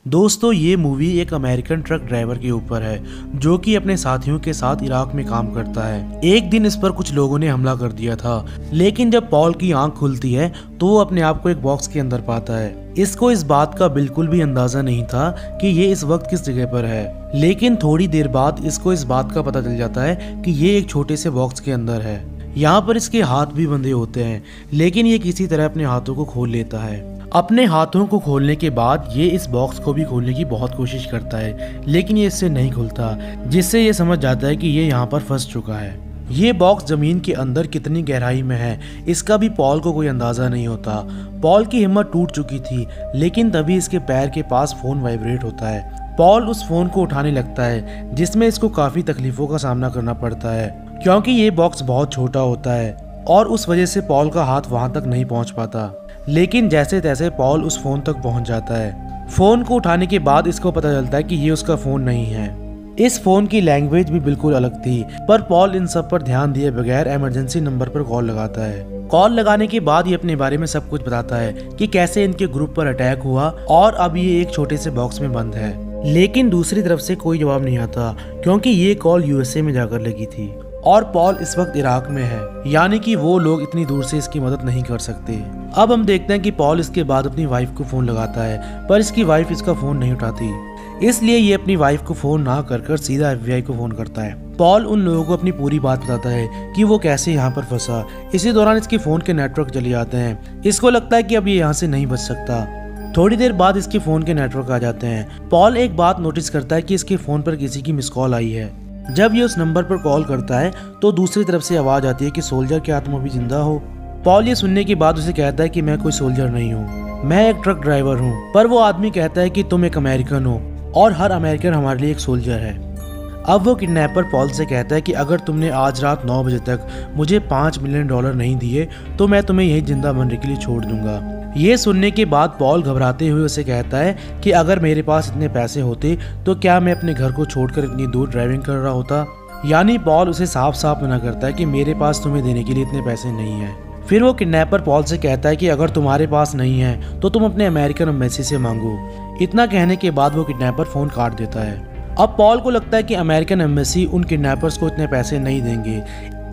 दोस्तों ये मूवी एक अमेरिकन ट्रक ड्राइवर के ऊपर है जो कि अपने साथियों के साथ इराक में काम करता है। एक दिन इस पर कुछ लोगों ने हमला कर दिया था, लेकिन जब पॉल की आंख खुलती है तो वो अपने आप को एक बॉक्स के अंदर पाता है। इसको इस बात का बिल्कुल भी अंदाजा नहीं था कि ये इस वक्त किस जगह पर है, लेकिन थोड़ी देर बाद इसको इस बात का पता चल जाता है कि ये एक छोटे से बॉक्स के अंदर है। यहाँ पर इसके हाथ भी बंधे होते हैं, लेकिन ये किसी तरह अपने हाथों को खोल लेता है। अपने हाथों को खोलने के बाद ये इस बॉक्स को भी खोलने की बहुत कोशिश करता है, लेकिन ये इससे नहीं खुलता, जिससे ये समझ जाता है कि ये यहाँ पर फंस चुका है। ये बॉक्स जमीन के अंदर कितनी गहराई में है इसका भी पॉल को कोई अंदाजा नहीं होता। पॉल की हिम्मत टूट चुकी थी, लेकिन तभी इसके पैर के पास फोन वाइब्रेट होता है। पॉल उस फोन को उठाने लगता है, जिसमें इसको काफी तकलीफों का सामना करना पड़ता है, क्योंकि ये बॉक्स बहुत छोटा होता है और उस वजह से पॉल का हाथ वहां तक नहीं पहुंच पाता। लेकिन जैसे तैसे पॉल उस फोन तक पहुंच जाता है। फोन को उठाने के बाद इसको पता चलता है कि ये उसका फोन नहीं है। इस फोन की लैंग्वेज भी बिल्कुल अलग थी, पर पॉल इन सब पर ध्यान दिए बगैर इमरजेंसी नंबर पर कॉल लगाता है। कॉल लगाने के बाद ये अपने बारे में सब कुछ बताता है कि कैसे इनके ग्रुप पर अटैक हुआ और अब ये एक छोटे से बॉक्स में बंद है। लेकिन दूसरी तरफ से कोई जवाब नहीं आता, क्योंकि ये कॉल यूएसए में जाकर लगी थी और पॉल इस वक्त इराक में है, यानी कि वो लोग इतनी दूर से इसकी मदद नहीं कर सकते। अब हम देखते हैं कि पॉल इसके बाद अपनी वाइफ को फोन लगाता है, पर इसकी वाइफ इसका फोन नहीं उठाती, इसलिए ये अपनी वाइफ को फोन ना कर सीधा FBI को फोन करता है। पॉल उन लोगों को अपनी पूरी बात बताता है कि वो कैसे यहाँ पर फंसा। इसी दौरान इसके फोन के नेटवर्क चले जाते हैं। इसको लगता है कि अब ये यहाँ से नहीं बच सकता। थोड़ी देर बाद इसके फोन के नेटवर्क आ जाते हैं। पॉल एक बात नोटिस करता है कि इसके फोन पर किसी की मिस कॉल आई है। जब ये उस नंबर पर कॉल करता है तो दूसरी तरफ से आवाज आती है कि सोल्जर, क्या तुम अभी जिंदा हो? पॉल ये सुनने के बाद उसे कहता है कि मैं कोई सोल्जर नहीं हूँ, मैं एक ट्रक ड्राइवर हूँ। पर वो आदमी कहता है कि तुम एक अमेरिकन हो और हर अमेरिकन हमारे लिए एक सोल्जर है। अब वो किडनैपर पॉल से कहता है कि अगर तुमने आज रात 9 बजे तक मुझे $5 मिलियन नहीं दिए तो मैं तुम्हें यही जिंदा मरने के लिए छोड़ दूंगा। ये सुनने के बाद पॉल घबराते हुए उसे कहता है कि अगर मेरे पास इतने पैसे होते तो क्या मैं अपने घर को छोड़कर इतनी दूर ड्राइविंग कर रहा होता। यानी पॉल उसे साफ साफ मना करता है कि मेरे पास तुम्हें देने के लिए इतने पैसे नहीं है। फिर वो किडनैपर पॉल से कहता है कि अगर तुम्हारे पास नहीं है तो तुम अपने अमेरिकन एम्बेसी से मांगो। इतना कहने के बाद वो किडनैपर फोन काट देता है। अब पॉल को लगता है कि अमेरिकन एम्बेसी उन किडनैपर्स को इतने पैसे नहीं देंगे,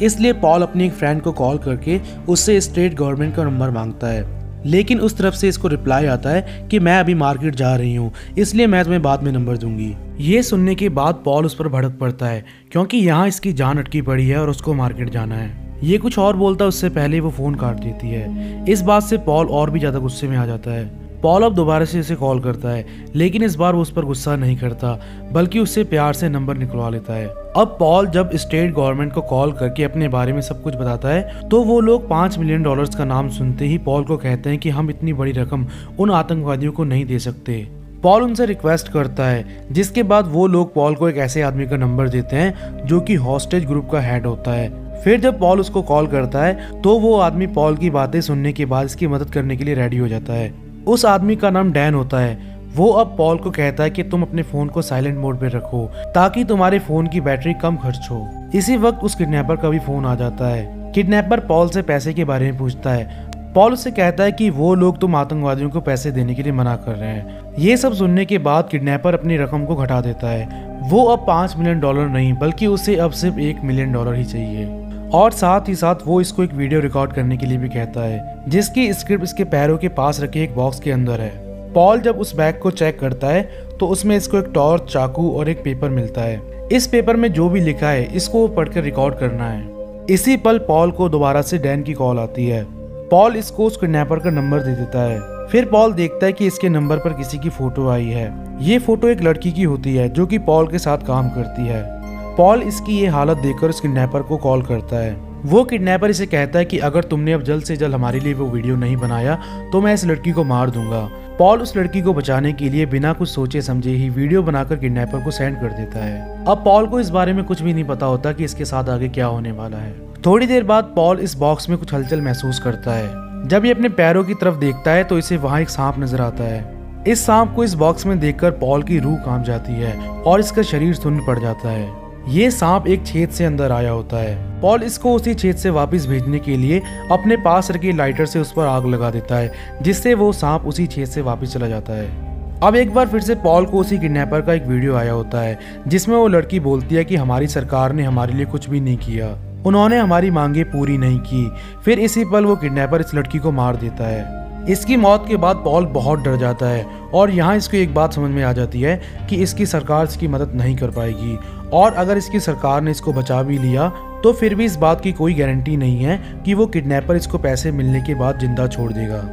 इसलिए पॉल अपनी एक फ्रेंड को कॉल करके उससे स्टेट गवर्नमेंट का नंबर मांगता है। लेकिन उस तरफ से इसको रिप्लाई आता है कि मैं अभी मार्केट जा रही हूँ, इसलिए मैं तुम्हें बाद में नंबर दूंगी। ये सुनने के बाद पॉल उस पर भड़क पड़ता है, क्योंकि यहाँ इसकी जान अटकी पड़ी है और उसको मार्केट जाना है। ये कुछ और बोलता है उससे पहले वो फोन काट देती है। इस बात से पॉल और भी ज्यादा गुस्से में आ जाता है। पॉल अब दोबारा से उसे कॉल करता है, लेकिन इस बार वो उस पर गुस्सा नहीं करता, बल्कि उससे प्यार से नंबर निकलवा लेता है। अब पॉल जब स्टेट गवर्नमेंट को कॉल करके अपने बारे में सब कुछ बताता है तो वो लोग $5 मिलियन का नाम सुनते ही पॉल को कहते हैं कि हम इतनी बड़ी रकम उन आतंकवादियों को नहीं दे सकते। पॉल उनसे रिक्वेस्ट करता है, जिसके बाद वो लोग पॉल को एक ऐसे आदमी का नंबर देते हैं जो कि हॉस्टेज ग्रुप का हेड होता है। फिर जब पॉल उसको कॉल करता है तो वो आदमी पॉल की बातें सुनने के बाद इसकी मदद करने के लिए रेडी हो जाता है। उस आदमी का नाम डैन होता है। वो अब पॉल को कहता है कि तुम अपने फोन को साइलेंट मोड पे रखो ताकि तुम्हारे फोन की बैटरी कम खर्च हो। इसी वक्त उस किडनैपर का भी फोन आ जाता है। किडनैपर पॉल से पैसे के बारे में पूछता है। पॉल उससे कहता है कि वो लोग तुम आतंकवादियों को पैसे देने के लिए मना कर रहे हैं। ये सब सुनने के बाद किडनैपर अपनी रकम को घटा देता है। वो अब $5 मिलियन नहीं, बल्कि उसे अब सिर्फ $1 मिलियन ही चाहिए। और साथ ही साथ वो इसको एक वीडियो रिकॉर्ड करने के लिए भी कहता है, जिसकी स्क्रिप्ट इसके पैरों के पास रखे एक बॉक्स के अंदर है। पॉल जब उस बैग को चेक करता है तो उसमें इसको एक टॉर्च, चाकू और एक पेपर मिलता है। इस पेपर में जो भी लिखा है इसको वो पढ़कर रिकॉर्ड करना है। इसी पल पॉल को दोबारा से डैन की कॉल आती है। पॉल इसको उस किडनैपर का नंबर दे देता है। फिर पॉल देखता है कि इसके नंबर पर किसी की फोटो आई है। ये फोटो एक लड़की की होती है जो कि पॉल के साथ काम करती है। पॉल इसकी ये हालत देखकर उस किडनैपर को कॉल करता है। वो किडनैपर इसे कहता है कि अगर तुमने अब जल्द से जल्द हमारे लिए वो वीडियो नहीं बनाया तो मैं इस लड़की को मार दूंगा। पॉल उस लड़की को बचाने के लिए बिना कुछ सोचे समझे ही वीडियो बनाकर किडनैपर को सेंड कर देता है। अब पॉल को इस बारे में कुछ भी नहीं पता होता कि इसके साथ आगे क्या होने वाला है। थोड़ी देर बाद पॉल इस बॉक्स में कुछ हलचल महसूस करता है। जब ये अपने पैरों की तरफ देखता है तो इसे वहाँ एक सांप नजर आता है। इस सांप को इस बॉक्स में देखकर पॉल की रूह कांप जाती है और इसका शरीर सुन्न पड़ जाता है। ये सांप एक छेद से अंदर आया होता है। पॉल इसको उसी छेद से वापस भेजने के लिए अपने पास रखे लाइटर से उस पर आग लगा देता है, जिससे वो सांप उसी छेद से वापस चला जाता है। अब एक बार फिर से पॉल को उसी किडनैपर का एक वीडियो आया होता है जिसमें वो लड़की बोलती है कि हमारी सरकार ने हमारे लिए कुछ भी नहीं किया, उन्होंने हमारी मांगे पूरी नहीं की। फिर इसी पल वो किडनैपर इस लड़की को मार देता है। इसकी मौत के बाद पॉल बहुत डर जाता है और यहाँ इसको एक बात समझ में आ जाती है कि इसकी सरकार इसकी मदद नहीं कर पाएगी, और अगर इसकी सरकार ने इसको बचा भी लिया तो फिर भी इस बात की कोई गारंटी नहीं है कि वो किडनैपर इसको पैसे मिलने के बाद जिंदा छोड़ देगा।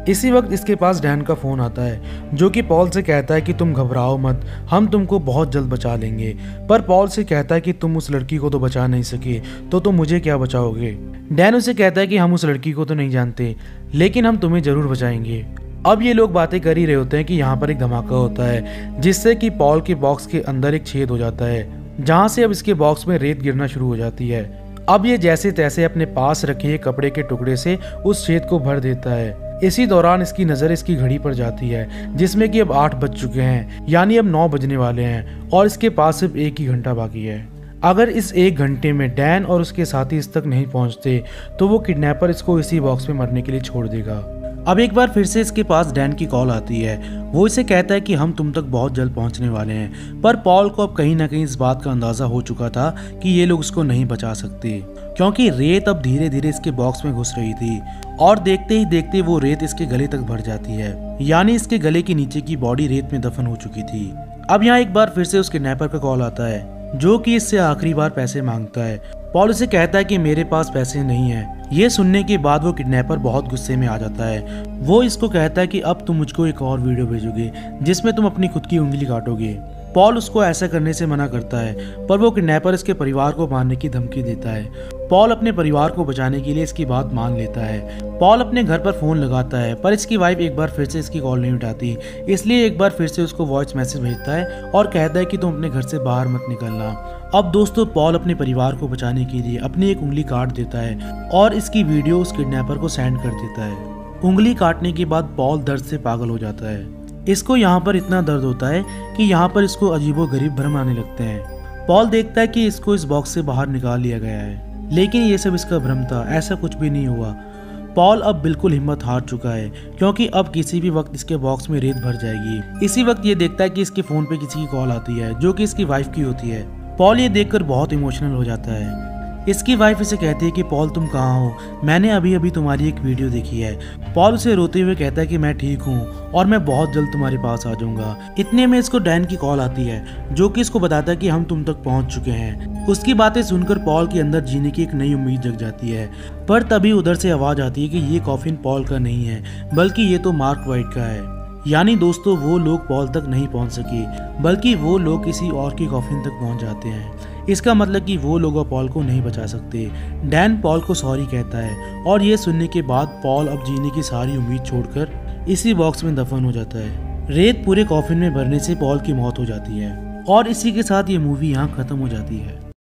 इसी वक्त इसके पास डैन का फ़ोन आता है जो कि पॉल से कहता है कि तुम घबराओ मत, हम तुमको बहुत जल्द बचा लेंगे। पर पॉल से कहता है कि तुम उस लड़की को तो बचा नहीं सके तो तुम मुझे क्या बचाओगे। डैन उसे कहता है कि हम उस लड़की को तो नहीं जानते लेकिन हम तुम्हें ज़रूर बचाएंगे। अब ये लोग बातें कर ही रहे होते हैं कि यहाँ पर एक धमाका होता है जिससे कि पॉल के बॉक्स के अंदर एक छेद हो जाता है जहाँ से अब इसके बॉक्स में रेत गिरना शुरू हो जाती है। अब ये जैसे तैसे अपने पास रखे कपड़े के टुकड़े से उस छेद को भर देता है। इसी दौरान इसकी नज़र इसकी घड़ी पर जाती है जिसमें कि अब 8 बज चुके हैं, यानी अब 9 बजने वाले हैं और इसके पास सिर्फ 1 ही घंटा बाकी है। अगर इस 1 घंटे में डैन और उसके साथी इस तक नहीं पहुंचते तो वो किडनैपर इसको इसी बॉक्स में मरने के लिए छोड़ देगा। अब एक बार फिर से इसके पास डैन की कॉल आती है। वो इसे कहता है कि हम तुम तक बहुत जल्द पहुंचने वाले हैं, पर पॉल को अब कहीं ना कहीं इस बात का अंदाजा हो चुका था कि ये लोग उसको नहीं बचा सकते क्योंकि रेत अब धीरे धीरे इसके बॉक्स में घुस रही थी और देखते ही देखते वो रेत इसके गले तक भर जाती है, यानी इसके गले के नीचे की बॉडी रेत में दफन हो चुकी थी। अब यहाँ एक बार फिर से उस किडनैपर का कॉल आता है जो कि इससे आखिरी बार पैसे मांगता है। पॉल उसे कहता है कि मेरे पास पैसे नहीं है। ये सुनने के बाद वो किडनैपर बहुत गुस्से में आ जाता है। वो इसको कहता है कि अब तुम मुझको एक और वीडियो भेजोगे जिसमें तुम अपनी खुद की उंगली काटोगे। पॉल उसको ऐसा करने से मना करता है पर वो किडनैपर इसके परिवार को मारने की धमकी देता है। पॉल अपने परिवार को बचाने के लिए इसकी बात मान लेता है। पॉल अपने घर पर फोन लगाता है पर इसकी वाइफ एक बार फिर से इसकी कॉल नहीं उठाती, इसलिए एक बार फिर से उसको वॉइस मैसेज भेजता है और कहता है कि तुम अपने घर से बाहर मत निकलना। अब दोस्तों पॉल अपने परिवार को बचाने के लिए अपनी एक उंगली काट देता है और इसकी वीडियो उस किडनैपर को सेंड कर देता है। उंगली काटने के बाद पॉल दर्द से पागल हो जाता है। इसको यहाँ पर इतना दर्द होता है कि यहाँ पर इसको अजीबोगरीब भ्रम आने लगते हैं। पॉल देखता है कि इसको इस बॉक्स से बाहर निकाल लिया गया है, लेकिन ये सब इसका भ्रम था, ऐसा कुछ भी नहीं हुआ। पॉल अब बिल्कुल हिम्मत हार चुका है क्योंकि अब किसी भी वक्त इसके बॉक्स में रेत भर जाएगी। इसी वक्त ये देखता है कि इसके फोन पे किसी की कॉल आती है जो कि इसकी वाइफ की होती है। पॉल ये देखकर बहुत इमोशनल हो जाता है। इसकी वाइफ इसे कहती है कि पॉल तुम कहाँ हो, मैंने अभी अभी तुम्हारी एक वीडियो देखी है। पॉल उसे रोते हुए कहता है कि मैं ठीक हूँ और मैं बहुत जल्द तुम्हारे पास आ जाऊंगा। इतने में इसको डैन की कॉल आती है जो कि इसको बताता है कि हम तुम तक पहुँच चुके हैं। उसकी बातें सुनकर पॉल के अंदर जीने की एक नई उम्मीद जग जाती है, पर तभी उधर से आवाज़ आती है कि ये कॉफिन पॉल का नहीं है बल्कि ये तो मार्क वाइट का है। यानी दोस्तों वो लोग पॉल तक नहीं पहुंच सके बल्कि वो लोग किसी और की कॉफिन तक पहुंच जाते हैं। इसका मतलब कि वो लोग पॉल को नहीं बचा सकते। डैन पॉल को सॉरी कहता है और ये सुनने के बाद पॉल अब जीने की सारी उम्मीद छोड़कर इसी बॉक्स में दफन हो जाता है। रेत पूरे कॉफिन में भरने से पॉल की मौत हो जाती है और इसी के साथ ये मूवी यहाँ खत्म हो जाती है।